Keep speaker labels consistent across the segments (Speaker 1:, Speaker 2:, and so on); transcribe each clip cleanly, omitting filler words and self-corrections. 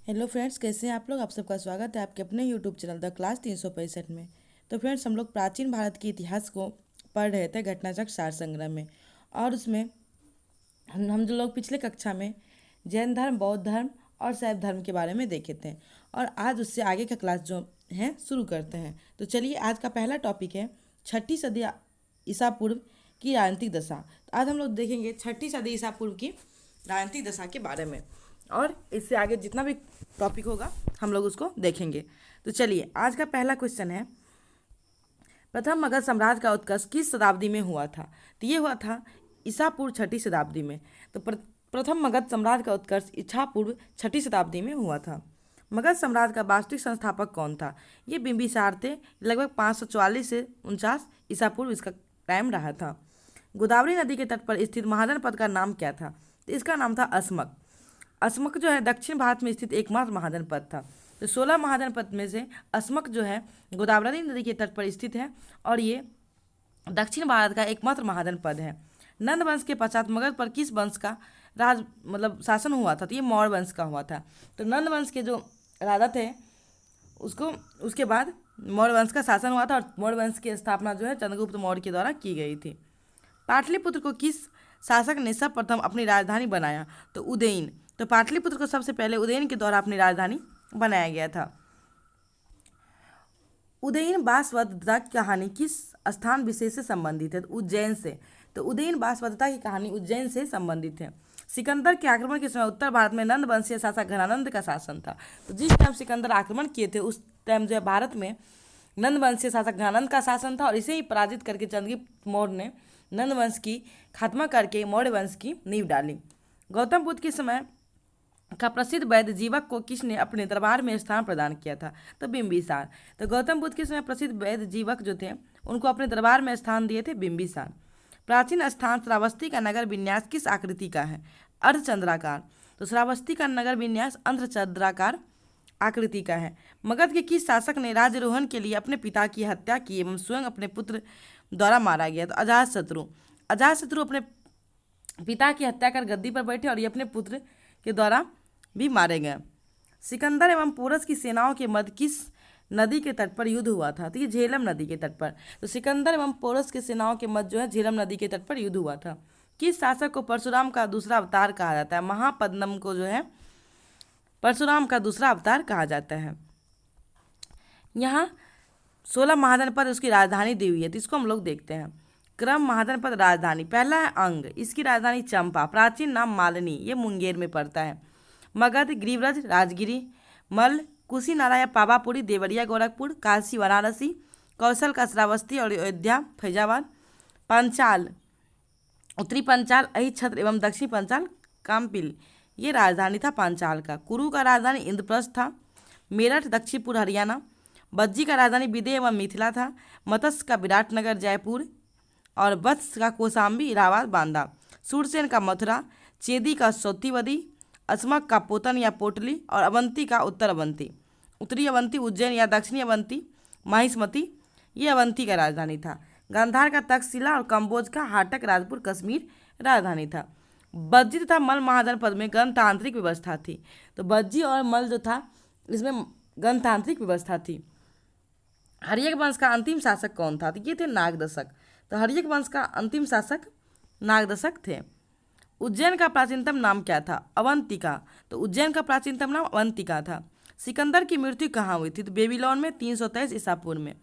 Speaker 1: Hello friends, कैसे हैं आप लोग। आप सबका स्वागत है आपके अपने यूट्यूब चैनल द क्लास 365 में। तो फ्रेंड्स, हम लोग प्राचीन भारत के इतिहास को पढ़ रहे थे घटनाचक्र सार संग्रह में। और उसमें हम जो लोग पिछले कक्षा में जैन धर्म, बौद्ध धर्म और शैव धर्म के बारे में देखे थे। और आज उससे आगे का क्लास जो है शुरू करते हैं। तो चलिए, आज का पहला टॉपिक है छठी सदी ईसा पूर्व की राजनीतिक दशा। तो आज हम लोग देखेंगे छठी सदी ईसा पूर्व की राजनीतिक दशा के बारे में। और इससे आगे जितना भी टॉपिक होगा हम लोग उसको देखेंगे। तो चलिए, आज का पहला क्वेश्चन है, प्रथम मगध साम्राज्य का उत्कर्ष किस शताब्दी में हुआ था। तो ये हुआ था ईसा पूर्व छठी शताब्दी में। तो प्रथम मगध साम्राज्य का उत्कर्ष ईसा पूर्व छठी शताब्दी में हुआ था। मगध साम्राज्य का वास्तविक संस्थापक कौन था। ये बिंबिसार थे। लगभग 544 से 49 ईसा पूर्व इसका टाइम रहा था। गोदावरी नदी के तट पर स्थित महाजनपद का नाम क्या था। तो इसका नाम था अस्मक। अस्मक जो है दक्षिण भारत में स्थित एकमात्र महाजनपद था। तो 16 महाजनपद में से अस्मक जो है गोदावरी नदी के तट पर स्थित है और ये दक्षिण भारत का एकमात्र महाजनपद है। नंद वंश के पश्चात मगध पर किस वंश का राज शासन हुआ था। तो ये मौर्य वंश का हुआ था। तो नंद वंश के जो राजा थे उसको उसके बाद मौर्य वंश का शासन हुआ था और मौर्य वंश की स्थापना जो है चंद्रगुप्त मौर्य के द्वारा की गई थी। पाटलिपुत्र को किस शासक ने सर्वप्रथम अपनी राजधानी बनाया। तो उदयन। तो पाटलिपुत्र को सबसे पहले उदयन के द्वारा अपनी राजधानी बनाया गया था। उदयन बांसवदत्ता की कहानी किस स्थान विशेष से संबंधित है। तो उज्जैन से। तो उदयन बांसवदत्ता की कहानी उज्जैन से संबंधित है। सिकंदर के आक्रमण के समय उत्तर भारत में नंद वंशीय शासक घनानंद का शासन था। तो जिस टाइम सिकंदर आक्रमण किए थे उस टाइम जो है भारत में नंद वंशीय शासक घनानंद का शासन था और इसे ही पराजित करके चंद्रगुप्त मौर्य ने नंद वंश की खात्मा करके मौर्य वंश की नींव डाली। गौतम बुद्ध के समय का प्रसिद्ध वैद्य जीवक को किसने अपने दरबार में स्थान प्रदान किया था। तो बिंबिसार। तो गौतम बुद्ध के समय प्रसिद्ध वैद्य जीवक जो थे उनको अपने दरबार में स्थान दिए थे बिंबिसार। प्राचीन स्थान श्रावस्ती का नगर विन्यास किस आकृति का है। अर्धचंद्राकार। तो श्रावस्ती का नगर विन्यास अर्धचंद्राकार आकृति का है। मगध के किस शासक ने राज्यारोहण के लिए अपने पिता की हत्या की एवं स्वयं अपने पुत्र द्वारा मारा गया। तो अजातशत्रु। अजातशत्रु अपने पिता की हत्या कर गद्दी पर बैठे और ये अपने पुत्र के द्वारा भी मारे गए। सिकंदर एवं पोरस की सेनाओं के मध्य किस नदी के तट पर युद्ध हुआ था। तो ये झेलम नदी के तट पर। तो सिकंदर एवं पोरस की सेनाओं के मध्य जो है झेलम नदी के तट पर युद्ध हुआ था। किस शासक को परशुराम का दूसरा अवतार कहा जाता है। महापद्मम को जो है परशुराम का दूसरा अवतार कहा जाता है। यहाँ 16 महाजनपद उसकी राजधानी दी हुई है। तो इसको हम लोग देखते हैं। क्रम महाजनपद राजधानी। पहला है अंग, इसकी राजधानी चंपा, प्राचीन नाम मालिनी, ये मुंगेर में पड़ता है। मगध, गिरिव्रज, राजगिरी, मल, कुशीनारा या पावापुरी, देवरिया, गोरखपुर, काशी, वाराणसी, कौशल का श्रावस्ती और अयोध्या, फैजाबाद। पंचाल, उत्तरी पंचाल, अहिछत्र एवं दक्षिणी पंचाल, कामपिल, ये राजधानी था पांचाल का। कुरु का राजधानी इंद्रप्रस्थ था। मेरठ, दक्षिणपुर, हरियाणा। बज्जी का राजधानी विदय एवं मिथिला था। मत्स्य का विराटनगर, जयपुर और वत्स का कौशाम्बी, इलाहाबाद, बांदा। सूरसेन का मथुरा, चेदी का सौतीवदी, अस्मक का पोतन या पोटली और अवंती का उत्तर अवंती। उत्तरी अवंती उज्जैन या दक्षिणी अवंती माहिष्मती, ये अवंती का राजधानी था। गांधार का तक्षशिला और कंबोज का हाटक राजपुर कश्मीर राजधानी था। बज्जी तथा मल महाजनपद में गणतांत्रिक व्यवस्था थी। तो बज्जी और मल जो था इसमें गणतांत्रिक व्यवस्था थी। हर्यक वंश का अंतिम शासक कौन था। तो ये थे नागदशक। तो हर्यक वंश का अंतिम शासक नागदशक थे। उज्जैन का प्राचीनतम नाम क्या था। अवंतिका। तो उज्जैन का प्राचीनतम नाम अवंतिका था। सिकंदर की मृत्यु कहाँ हुई थी। तो बेबीलोन में 323 ईसा पूर्व में।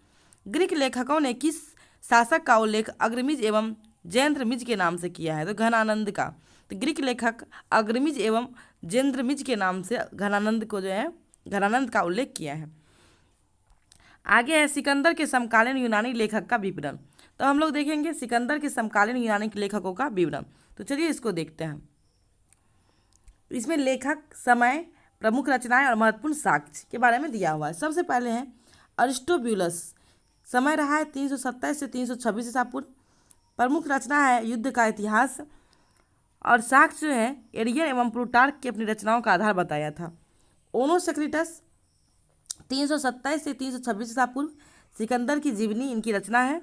Speaker 1: ग्रीक लेखकों ने किस शासक का उल्लेख अग्रमिज एवं जैंद्रमिज के नाम से किया है। तो घनानंद का। तो ग्रीक लेखक अग्रमिज एवं जैंद्रमिज के नाम से घनानंद को जो है घनानंद का उल्लेख किया है। आगे है सिकंदर के समकालीन यूनानी लेखक का विवरण। तो हम लोग देखेंगे सिकंदर के समकालीन यूनानी लेखकों का विवरण। तो चलिए इसको देखते हैं। इसमें लेखक, समय, प्रमुख रचनाएं और महत्वपूर्ण साक्ष्य के बारे में दिया हुआ है। सबसे पहले है अरिस्टोब्यूलस। समय रहा है 327 से 326 ईसा पूर्व। प्रमुख रचना है युद्ध का इतिहास और साक्ष्य जो है एरियन एवं प्लूटार्क की अपनी रचनाओं का आधार बताया था। ओनोसेक्रिटस 327 से 326 ईसा पूर्व। सिकंदर की जीवनी इनकी रचना है।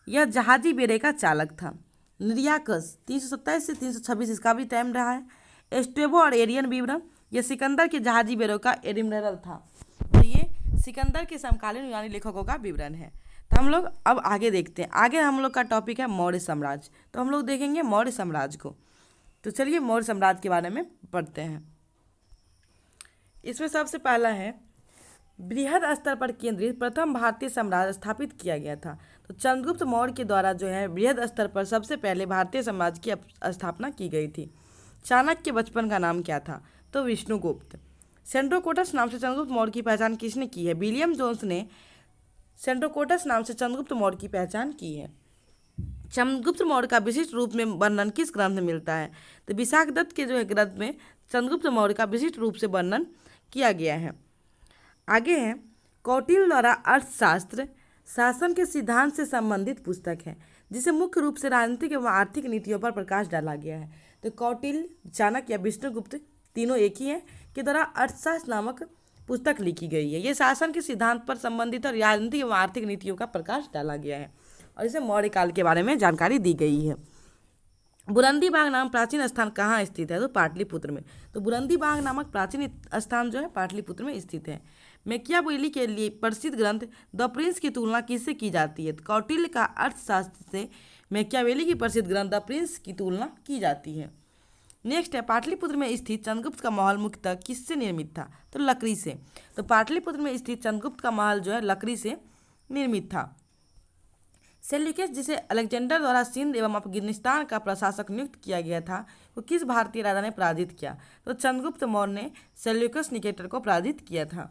Speaker 1: यह जहाजी बेड़े का चालक था। निर्याकस 327 से 326 इसका भी टाइम रहा है। एस्टेबो और एरियन विवरण यह सिकंदर के जहाजी बेड़ों का एडमिरल था। तो ये सिकंदर के समकालीन यूनानी लेखकों का विवरण है। तो हम लोग अब आगे देखते हैं। आगे हम लोग का टॉपिक है मौर्य साम्राज्य। तो हम लोग देखेंगे मौर्य साम्राज्य को। तो चलिए मौर्य साम्राज्य के बारे में पढ़ते हैं। इसमें सबसे पहला है, बृहद स्तर पर केंद्रित प्रथम भारतीय साम्राज्य स्थापित किया गया था। तो चंद्रगुप्त मौर्य के द्वारा जो है बृहद स्तर पर सबसे पहले भारतीय साम्राज्य की स्थापना की गई थी। चाणक्य के बचपन का नाम क्या था? तो विष्णुगुप्त। सेंड्रोकोटस नाम से चंद्रगुप्त मौर्य की पहचान किसने की है? विलियम जोन्स ने सेंड्रोकोटस नाम से चंद्रगुप्त मौर्य की पहचान की है। चंद्रगुप्त मौर्य का विशिष्ट रूप में वर्णन किस ग्रंथ में मिलता है? तो विशाखदत्त के जो है ग्रंथ में चंद्रगुप्त मौर्य का विशिष्ट रूप से वर्णन किया गया है। आगे है, कौटिल्य द्वारा अर्थशास्त्र शासन के सिद्धांत से संबंधित पुस्तक है, जिसे मुख्य रूप से राजनीतिक एवं आर्थिक नीतियों पर प्रकाश डाला गया है। तो कौटिल्य, चाणक्य या विष्णुगुप्त तीनों एक ही हैं के द्वारा अर्थशास्त्र नामक पुस्तक लिखी गई है। ये शासन के सिद्धांत पर संबंधित और राजनीतिक एवं आर्थिक नीतियों का प्रकाश डाला गया है और इसे मौर्य काल के बारे में जानकारी दी गई है। बुरंदीबाग नाम प्राचीन स्थान कहाँ स्थित है? तो पाटलिपुत्र में। तो बुरंदीबाग नामक प्राचीन स्थान जो है पाटलिपुत्र में स्थित है। मैकियावेली के लिए प्रसिद्ध ग्रंथ द प्रिंस की तुलना किससे की जाती है? तो कौटिल्य का अर्थशास्त्र से मैकियावेली की प्रसिद्ध ग्रंथ द प्रिंस की तुलना की जाती है। नेक्स्ट है, पाटलिपुत्र में स्थित चंद्रगुप्त का महल मुख्यतः किससे निर्मित था? तो लकड़ी से। तो पाटलिपुत्र में स्थित चंद्रगुप्त का महल जो है लकड़ी से निर्मित था। सेल्यूकस, जिसे अलेक्जेंडर द्वारा सिंध एवं अफगानिस्तान का प्रशासक नियुक्त किया गया था, वो किस भारतीय राजा ने पराजित किया? तो चंद्रगुप्त मौर्य ने सेल्यूकस निकेटर को पराजित किया था।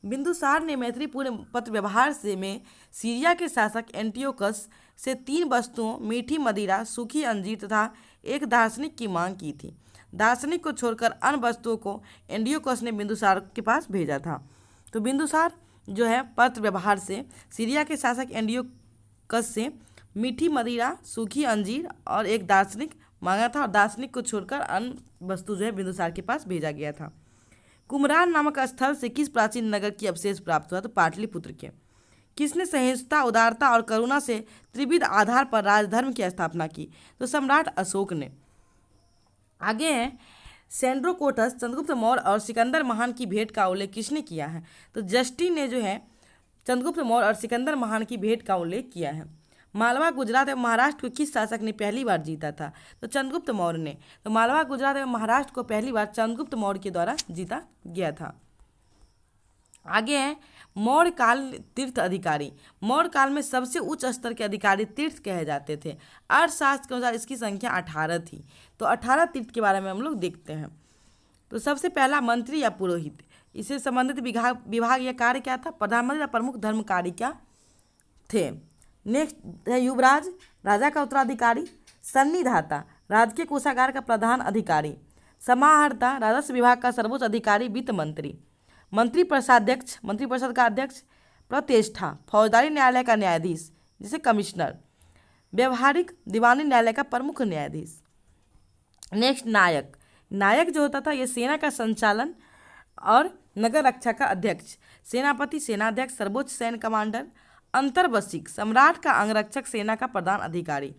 Speaker 1: बिंदुसार ने मैत्रीपूर्ण पत्र व्यवहार से में सीरिया के शासक एंटियोकस से 3 वस्तुओं मीठी मदिरा, सूखी अंजीर तथा एक दार्शनिक की मांग की थी। दार्शनिक को छोड़कर अन्य वस्तुओं को एंटियोकस ने बिंदुसार के पास भेजा था। तो बिंदुसार जो है पत्र व्यवहार से सीरिया के शासक एंटियोकस से मीठी मदिरा, सूखी अंजीर और एक दार्शनिक मांगा था और दार्शनिक को छोड़कर अन्य वस्तु जो है बिंदुसार के पास भेजा गया था। कुमरान नामक स्थल से किस प्राचीन नगर की अवशेष प्राप्त हुआ? तो पाटलिपुत्र के। किसने सहिष्णुता, उदारता और करुणा से त्रिविध आधार पर राजधर्म की स्थापना की? तो सम्राट अशोक ने। आगे है, सेंड्रोकोटस, चंद्रगुप्त मौर्य और सिकंदर महान की भेंट का उल्लेख किसने किया है? तो जस्टिन ने जो है चंद्रगुप्त मौर्य और सिकंदर महान की भेंट का उल्लेख किया है। मालवा, गुजरात एवं महाराष्ट्र को किस शासक ने पहली बार जीता था? तो चंद्रगुप्त मौर्य ने। तो मालवा, गुजरात एवं महाराष्ट्र को पहली बार चंद्रगुप्त मौर्य के द्वारा जीता गया था। आगे है, मौर्य काल तीर्थ अधिकारी। मौर्य काल में सबसे उच्च स्तर के अधिकारी तीर्थ कहे जाते थे। अर्थशास्त्र के अनुसार इसकी संख्या 18 थी। तो 18 तीर्थ के बारे में हम लोग देखते हैं। तो सबसे पहला मंत्री या पुरोहित, इससे संबंधित विभाग या कार्य क्या था? प्रधानमंत्री या प्रमुख धर्म कार्य क्या थे। नेक्स्ट है युवराज, राजा का उत्तराधिकारी। सन्निधाता, राजकीय कोषागार का प्रधान अधिकारी। समाहर्ता, राजस्व विभाग का सर्वोच्च अधिकारी, वित्त मंत्री। मंत्रिपरिषदाध्यक्ष, मंत्रिपरिषद का अध्यक्ष। प्रतिष्ठा, फौजदारी न्यायालय का न्यायाधीश जिसे कमिश्नर। व्यवहारिक, दीवानी न्यायालय का प्रमुख न्यायाधीश। नेक्स्ट नायक, नायक जो होता था ये सेना का संचालन और नगर रक्षा का अध्यक्ष। सेनापति, सेनाध्यक्ष, सर्वोच्च सैन्य कमांडर। अंतर्वसिक, सम्राट का अंगरक्षक, सेना का प्रधान अधिकारी।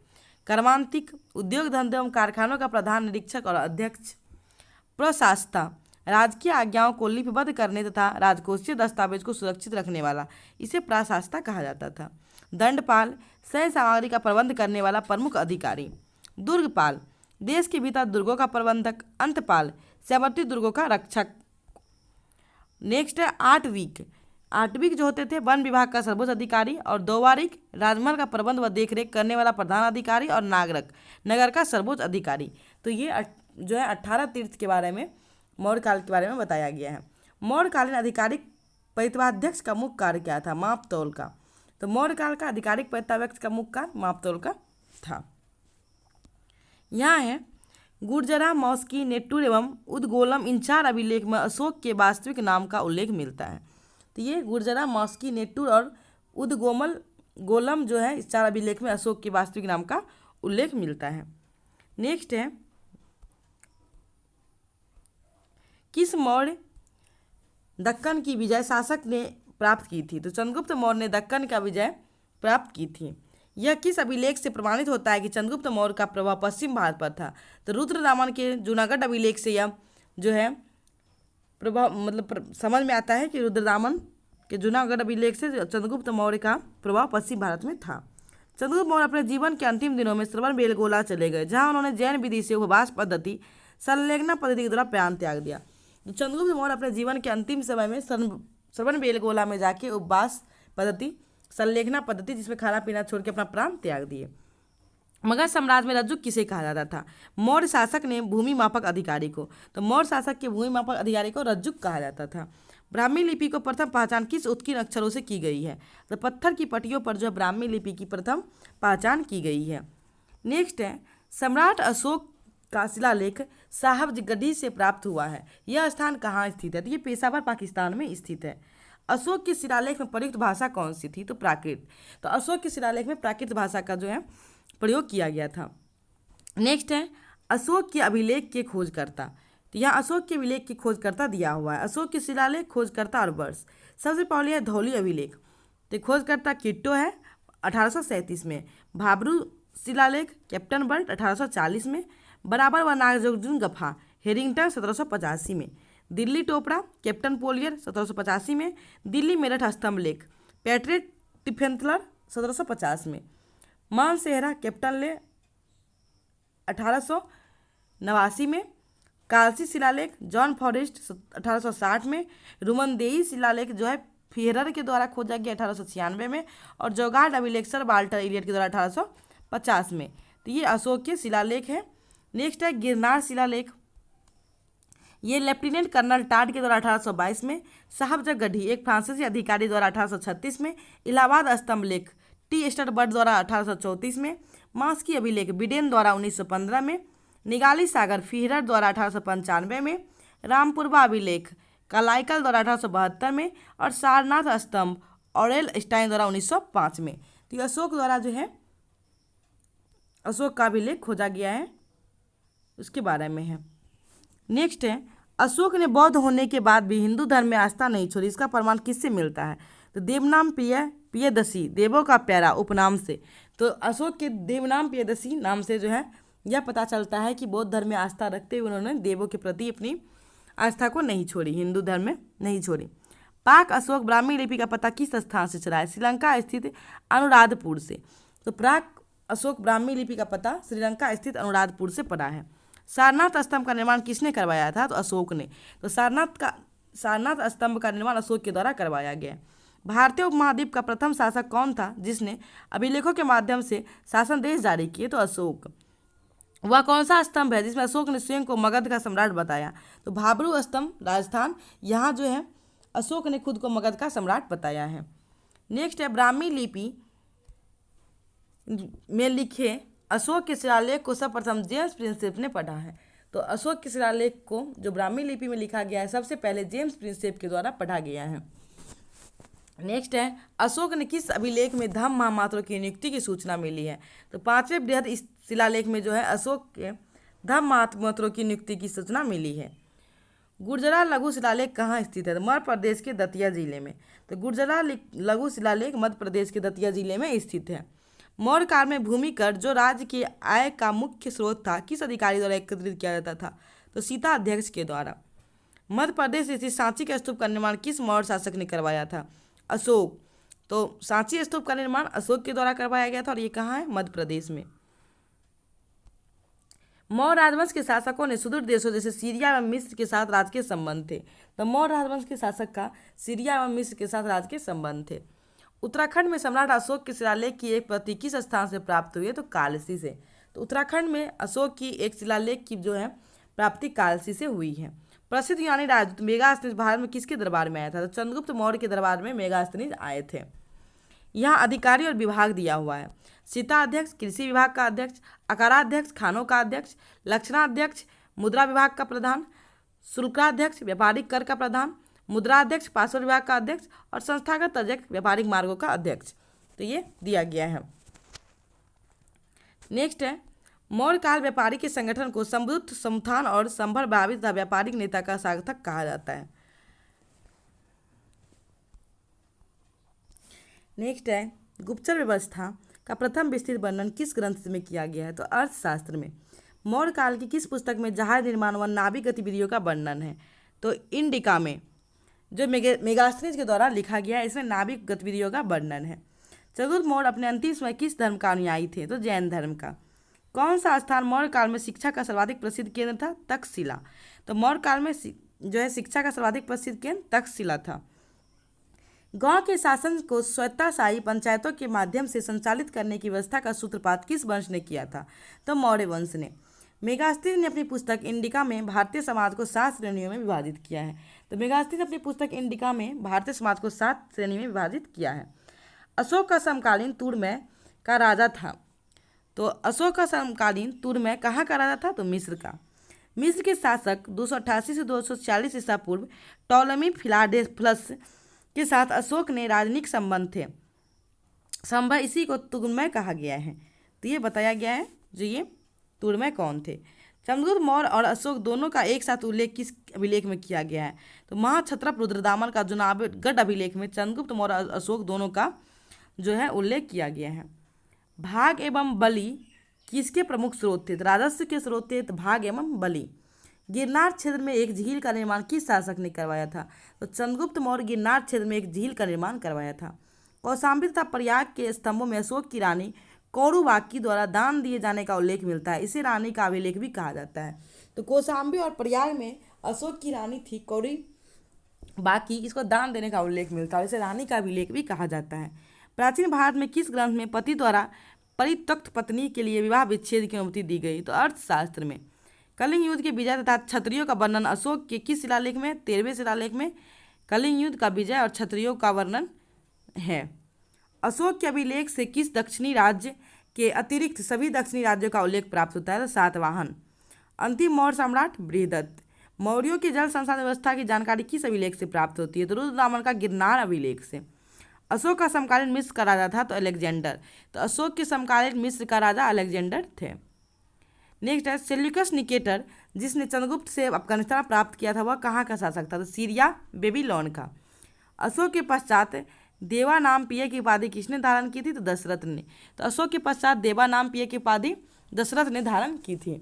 Speaker 1: कर्मांतिक, उद्योग धंधे एवं कारखानों का प्रधान निरीक्षक और अध्यक्ष। प्रशासता, राजकीय आज्ञाओं को लिपिबद्ध करने तथा राजकोषीय दस्तावेज को सुरक्षित रखने वाला, इसे प्रशासता कहा जाता था। दंडपाल, सैन्य सामग्री का प्रबंध करने वाला प्रमुख अधिकारी। दुर्गपाल, देश के भीतर दुर्गों का प्रबंधक। अंतपाल, सीमावर्ती दुर्गों का रक्षक। नेक्स्ट है आठवीक। आठवीक जो होते थे वन विभाग का सर्वोच्च अधिकारी। और दोवारिक, राजमहल का प्रबंध व देखरेख करने वाला प्रधान अधिकारी। और नागरक, नगर का सर्वोच्च अधिकारी। तो ये जो है 18 तीर्थ के बारे में मौर्य काल के बारे में बताया गया है। मौर्यकालीन आधिकारिक परित्वाध्यक्ष का मुख्य कार्य क्या था? माप तौल का। तो मौर्य काल का आधिकारिक परित्वाध्यक्ष का मुख्य कार्य माप तौल का था। यहाँ है, गुर्जरा, मौस्की, नेट्टूर एवं उदगोलम, इन 4 अभिलेख में अशोक के वास्तविक नाम का उल्लेख मिलता है। तो ये गुर्जरा, मौस्की, नेट्टूर और उदगोलम जो है इस 4 अभिलेख में अशोक के वास्तविक नाम का उल्लेख मिलता है। नेक्स्ट है, किस मौर्य दक्कन की विजय शासक ने प्राप्त की थी? तो चंद्रगुप्त मौर्य ने दक्कन का विजय प्राप्त की थी। यह किस अभिलेख से प्रमाणित होता है कि चंद्रगुप्त मौर्य का प्रभाव पश्चिम भारत पर था? तो रुद्र रामन के जूनागढ़ अभिलेख से यह जो है प्रभाव मतलब समझ में आता है कि रुद्रदामन के जूनागढ़ अभिलेख से चंद्रगुप्त मौर्य का प्रभाव पश्चिम भारत में था। चंद्रगुप्त मौर्य अपने जीवन के अंतिम दिनों में श्रवणबेलगोला चले गए, जहां उन्होंने जैन विधि से उपवास पद्धति संलेखना पद्धति के द्वारा प्राण त्याग दिया। तो चंद्रगुप्त मौर्य अपने जीवन के अंतिम समय में श्रवणबेलगोला में जाके उपवास पद्धति संलेखना पद्धति जिसमें खाना पीना छोड़ के अपना प्राण त्याग दिए। मगध साम्राज्य में रज्जुक किसे कहा जाता था? मौर्य शासक ने भूमि मापक अधिकारी को, तो मौर्य शासक के भूमि मापक अधिकारी को रज्जुक कहा जाता था। ब्राह्मी लिपि को प्रथम पहचान किस उत्कीर्ण अक्षरों से की गई है? तो पत्थर की पट्टियों पर जो ब्राह्मी लिपि की प्रथम पहचान की गई है। नेक्स्ट है, सम्राट अशोक का शिलालेख साहबगढ़ी से प्राप्त हुआ है। यह स्थान कहाँ स्थित है? तो ये पेशावर पाकिस्तान में स्थित है। अशोक के शिलालेख में प्रयुक्त भाषा कौन सी थी? तो प्राकृत। तो अशोक के शिलालेख में प्राकृत भाषा का जो है प्रयोग किया गया था। नेक्स्ट है, अशोक के अभिलेख के खोजकर्ता। तो यहाँ अशोक के अभिलेख के खोजकर्ता दिया हुआ है। अशोक के शिलालेख, खोजकर्ता और वर्ष। सबसे पहले है धौली अभिलेख, तो खोजकर्ता किट्टो है 1837 में। भाबरू शिलालेख कैप्टन बर्ट 1840 में। बराबर व नागार्जुन गफा हेरिंगटन 1785 में। दिल्ली टोपरा कैप्टन पोलियर 1785 में। दिल्ली मेरठ स्तंभ लेख पैट्रिक टिफेंथलर 1750 में। मान सेहरा कैप्टन ले 1889 में। कालसी शिलालेख जॉन फॉरेस्ट 1860 में। रुमनदेही शिलालेख जो है फियरर के द्वारा खोजा गया 1896 में। और जोगार्ड अभिलेख सर वाल्टर इलियट के द्वारा 1850 में। तो ये अशोक के शिलालेख है। नेक्स्ट है गिरनार शिलालेख, ये लेफ्टिनेंट कर्नल टाड के द्वारा 1822 में। साहबगढ़ी एक फ्रांसीसी अधिकारी द्वारा 1836 में। इलाहाबाद स्तंभ लेख टी स्टडबर्ट द्वारा 1834 में। मास्की अभिलेख बिडेन द्वारा 1915 में। निगाली सागर फिहरर द्वारा 1895 में। रामपुरवा अभिलेख कलाइकल द्वारा 1872 में। और सारनाथ स्तंभ ऑरेल स्टाइन द्वारा 1905 में। तो अशोक द्वारा जो है अशोक का अभिलेख खोजा गया है, उसके बारे में है। नेक्स्ट है, अशोक ने बौद्ध होने के बाद भी हिंदू धर्म में आस्था नहीं छोड़ी, इसका प्रमाण किससे मिलता है? तो देवनाम प्रियदसी देवों का प्यारा उपनाम से। तो अशोक के देवनाम प्रियदसी नाम से जो है यह पता चलता है कि बौद्ध धर्म में आस्था रखते हुए उन्होंने देवों के प्रति अपनी आस्था को नहीं छोड़ी, हिंदू धर्म में नहीं छोड़ी। पाक अशोक ब्राह्मी लिपि का पता किस स्थान से चला है? श्रीलंका स्थित अनुराधपुर से। तो प्राक अशोक ब्राह्मी लिपि का पता श्रीलंका स्थित अनुराधपुर से पड़ा है। सारनाथ स्तंभ का निर्माण किसने करवाया था? तो अशोक ने। तो सारनाथ स्तंभ का निर्माण अशोक के द्वारा करवाया गया। भारतीय उपमहाद्वीप का प्रथम शासक कौन था जिसने अभिलेखों के माध्यम से शासन देश जारी किए? तो अशोक। वह कौन सा स्तंभ है जिसमें अशोक ने स्वयं को मगध का सम्राट बताया? तो भाबरू स्तंभ राजस्थान, यहाँ जो है अशोक ने खुद को मगध का सम्राट बताया है। नेक्स्ट है, ब्राह्मी लिपि में लिखे अशोक के शिलालेख को सर्वप्रथम जेम्स प्रिंसेप ने पढ़ा है। तो अशोक के शिलालेख को जो ब्राह्मी लिपि में लिखा गया है सबसे पहले जेम्स प्रिंसेप के द्वारा पढ़ा गया है। नेक्स्ट है, अशोक ने किस अभिलेख में धम्म महामात्रों की नियुक्ति की सूचना मिली है? तो 5वें बृहद शिलालेख में जो है अशोक के धम्म महामात्रों की नियुक्ति की सूचना मिली है। गुर्जरा लघु शिलालेख कहाँ स्थित है? तो मध्य प्रदेश के दतिया जिले में। तो गुर्जरा लघु शिलालेख मध्य प्रदेश के दतिया जिले में स्थित है। मौर्य काल में भूमि कर जो राज्य की आय का मुख्य स्रोत था किस अधिकारी द्वारा एकत्रित किया जाता था? तो सीता अध्यक्ष के द्वारा। मध्य प्रदेश स्थित सांची के स्तूप का निर्माण किस मौर्य शासक ने करवाया था? अशोक। तो सांची स्तूप का निर्माण अशोक के द्वारा करवाया गया था और ये कहाँ है? मध्य प्रदेश में। मौर्य राजवंश के शासकों ने सुदूर देशों जैसे सीरिया एवं मिस्र के साथ राजकीय संबंध थे। तो मौर्य राजवंश के शासक का सीरिया एवं मिस्र के साथ राजकीय संबंध थे। उत्तराखंड में सम्राट अशोक के शिलालेख की एक प्रति किस स्थान से प्राप्त हुई है? तो कालसी से। तो उत्तराखंड में अशोक की एक शिलालेख की जो है प्राप्ति कालसी से हुई है। प्रसिद्ध यूनानी राजदूत मेगास्थनीज भारत में किसके दरबार में आया था? तो चंद्रगुप्त मौर्य के दरबार में मेगास्थनीज आए थे। यहाँ अधिकारी और विभाग दिया हुआ है। सीता अध्यक्ष कृषि विभाग का अध्यक्ष, अकाराध्यक्ष खानों का अध्यक्ष, लक्षणाध्यक्ष मुद्रा विभाग का प्रधान, शुल्काध्यक्ष व्यापारिक कर का प्रधान, मुद्राध्यक्ष पासपोर्ट विभाग का अध्यक्ष और संस्थागत अध्यक्ष व्यापारिक मार्गों का अध्यक्ष। तो ये दिया गया है। नेक्स्ट है, मौर्य काल व्यापारी के संगठन को समृद्ध समुत्थान और संभरभावी तथा व्यापारिक नेता का सार्थक कहा जाता है। नेक्स्ट है, गुप्तचर व्यवस्था का प्रथम विस्तृत वर्णन किस ग्रंथ में किया गया है? तो अर्थशास्त्र में। मौर्य काल की किस पुस्तक में जहाज निर्माण व नाविक गतिविधियों का वर्णन है? तो इंडिका में जो मेगास्थनीज के द्वारा लिखा गया है, इसमें नाभिक गतिविधियों का वर्णन है। चंद्रगुप्त मौर्य अपने अंतिम समय किस धर्म का अनुयायी थे? तो जैन धर्म का। कौन सा स्थान मौर्य काल में शिक्षा का सर्वाधिक प्रसिद्ध केंद्र था? तक्षशिला। तो मौर्य काल में जो है शिक्षा का सर्वाधिक प्रसिद्ध केंद्र तक्षशिला था। गांव के शासन को स्वतःशाही पंचायतों के माध्यम से संचालित करने की व्यवस्था का सूत्रपात किस वंश ने किया था? तो मौर्य वंश ने। मेगास्थनीज ने अपनी पुस्तक इंडिका में भारतीय समाज को 7 श्रेणियों में विभाजित किया है। तो मेगास्थनीज ने अपनी पुस्तक इंडिका में भारतीय समाज को 7 श्रेणी में विभाजित किया है। अशोक का समकालीन तुर्मय का राजा था। तो अशोक का समकालीन तुर्मय कहाँ का राजा था? तो मिस्र का। मिस्र के शासक 288 से 246 ईसा पूर्व टॉलमी फिलाडेल्फस के साथ अशोक ने राजनीतिक संबंध थे। संभव इसी को तुर्मय कहा गया है। तो ये बताया गया है जो ये तुर्मय कौन थे। चंद्रगुप्त मौर्य और अशोक दोनों का एक साथ उल्लेख किस अभिलेख में किया गया है? तो महाक्षत्रप रुद्रदामन का जुनागढ़ अभिलेख में चंद्रगुप्त मौर्य और अशोक दोनों का जो है उल्लेख किया गया है। भाग एवं बलि किसके प्रमुख स्रोत थे? तो राजस्व के स्रोत थे भाग एवं बलि। गिरनार क्षेत्र में एक झील का निर्माण किस शासक ने करवाया था? तो चंद्रगुप्त मौर्य गिरनार क्षेत्र में एक झील का निर्माण करवाया था। कौशाम्बी तथा प्रयाग के स्तंभों में अशोक की रानी कौरवाकी द्वारा दान दिए जाने का उल्लेख मिलता है। इसे रानी का अभिलेख भी कहा जाता है। तो कौशाम्बी और प्रयाग में अशोक की रानी थी कौरवाकी, इसको दान देने का उल्लेख मिलता है। इसे रानी का अभिलेख भी कहा जाता है। प्राचीन भारत में किस ग्रंथ में पति द्वारा परित्यक्त पत्नी के लिए विवाह विच्छेद की अनुमति दी गई? तो अर्थशास्त्र में। कलिंग युद्ध के विजय तथा क्षत्रियों का वर्णन अशोक के किस शिलालेख में? 13वें शिलालेख में कलिंग युद्ध का विजय और क्षत्रियों का वर्णन है। अशोक के अभिलेख से किस दक्षिणी राज्य के अतिरिक्त सभी दक्षिणी राज्यों का उल्लेख प्राप्त होता है? तो सातवाहन। अंतिम मौर्य सम्राट बृहदत्त। मौर्यों की जल संसाधन व्यवस्था की जानकारी किस अभिलेख से प्राप्त होती है? तो रुद्रदामन का गिरनार अभिलेख से। अशोक का समकालीन मिस्र का राजा था? तो अलेक्जेंडर। तो अशोक के समकालीन मिस्र का राजा अलेक्जेंडर थे। नेक्स्ट है सेल्यूकस निकेटर, जिसने चंद्रगुप्त से अफगानिस्तान प्राप्त किया था, वह कहाँ का शासक था? तो सीरिया बेबीलोन का। अशोक के पश्चात देवा नाम पिय की उपाधि किसने धारण की थी? तो दशरथ ने। तो अशोक के पश्चात देवा नाम पिय की उपाधि दशरथ ने धारण की थी।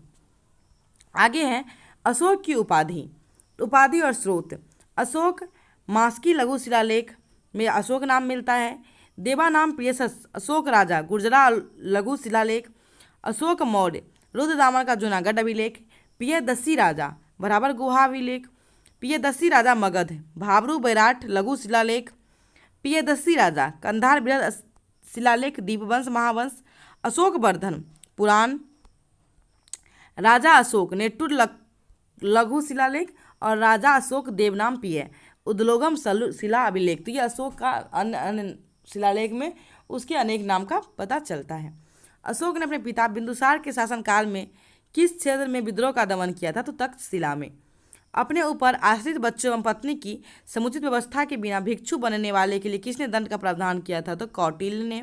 Speaker 1: आगे है अशोक की उपाधि और स्रोत। अशोक मास्की लघु शिलालेख में अशोक नाम मिलता है। देवा नाम पियसस अशोक राजा गुर्जरा लघु शिलालेख। अशोक मौर्य रुद्रदामन का जूनागढ़ अभिलेख। पियदस्सी राजा बराबर गुहा अभिलेख। पियदस्सी राजा मगध भाबरू बैराट लघु शिलालेख। पियदस्सी राजा कंधार बृहद शिलालेख दीपवंश महावंश। अशोक वर्धन पुराण। राजा अशोक नेटुर लघु शिलालेख और राजा अशोक देवनाम पिय उद्लोगम शिला अभिलेख। तो ये अशोक का अन्य शिलालेख में उसके अनेक नाम का पता चलता है। अशोक ने अपने पिता बिंदुसार के शासनकाल में किस क्षेत्र में विद्रोह का दमन किया था? तो तक्षशिला में। अपने ऊपर आश्रित बच्चों एवं पत्नी की समुचित व्यवस्था के बिना भिक्षु बनने वाले के लिए किसने दंड का प्रावधान किया था? तो कौटिल्य ने।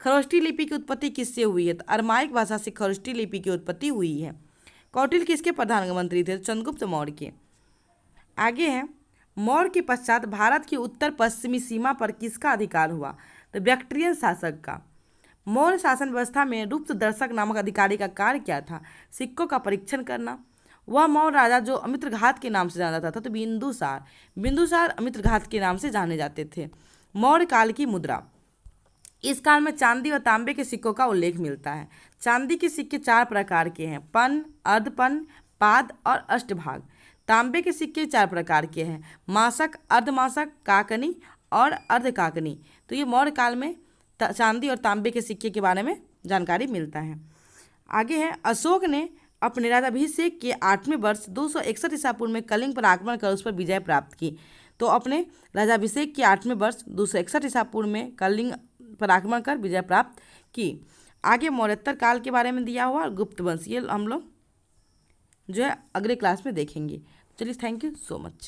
Speaker 1: खरोष्टी लिपि की उत्पत्ति किससे हुई है? तो अरमाइक भाषा से खरोष्टी लिपि की उत्पत्ति हुई है। कौटिल्य किसके प्रधानमंत्री थे? तो चंद्रगुप्त मौर्य के। आगे है मौर्य के पश्चात भारत की उत्तर पश्चिमी सीमा पर किसका अधिकार हुआ? तो बैक्ट्रियन शासक का। मौर्य शासन व्यवस्था में गुप्त दर्शक नामक अधिकारी का कार्य क्या था? सिक्कों का परीक्षण करना। वह मौर्य राजा जो अमित्रघात के नाम से जाना जाता था, तो बिंदुसार अमित्रघात के नाम से जाने जाते थे। मौर्य काल की मुद्रा। इस काल में चांदी और तांबे के सिक्कों का उल्लेख मिलता है। चांदी के सिक्के 4 प्रकार के हैं, पन, अर्धपन, पाद और अष्टभाग। तांबे के सिक्के 4 प्रकार के हैं, मासक, अर्धमासक, काकनी और अर्धकाकनी। तो ये मौर्य काल में चांदी और तांबे के सिक्के के बारे में जानकारी मिलता है। आगे है अशोक ने अपने राज्याभिषेक के 8वें वर्ष 261 ईसा पूर्व में कलिंग पर आक्रमण कर उस पर विजय प्राप्त की। तो अपने राज्याभिषेक के 8वें वर्ष 261 ईसा पूर्व में कलिंग पर आक्रमण कर विजय प्राप्त की। आगे मौर्योत्तर काल के बारे में दिया हुआ और गुप्त वंश, ये हम लोग जो है अगले क्लास में देखेंगे। चलिए, थैंक यू सो मच।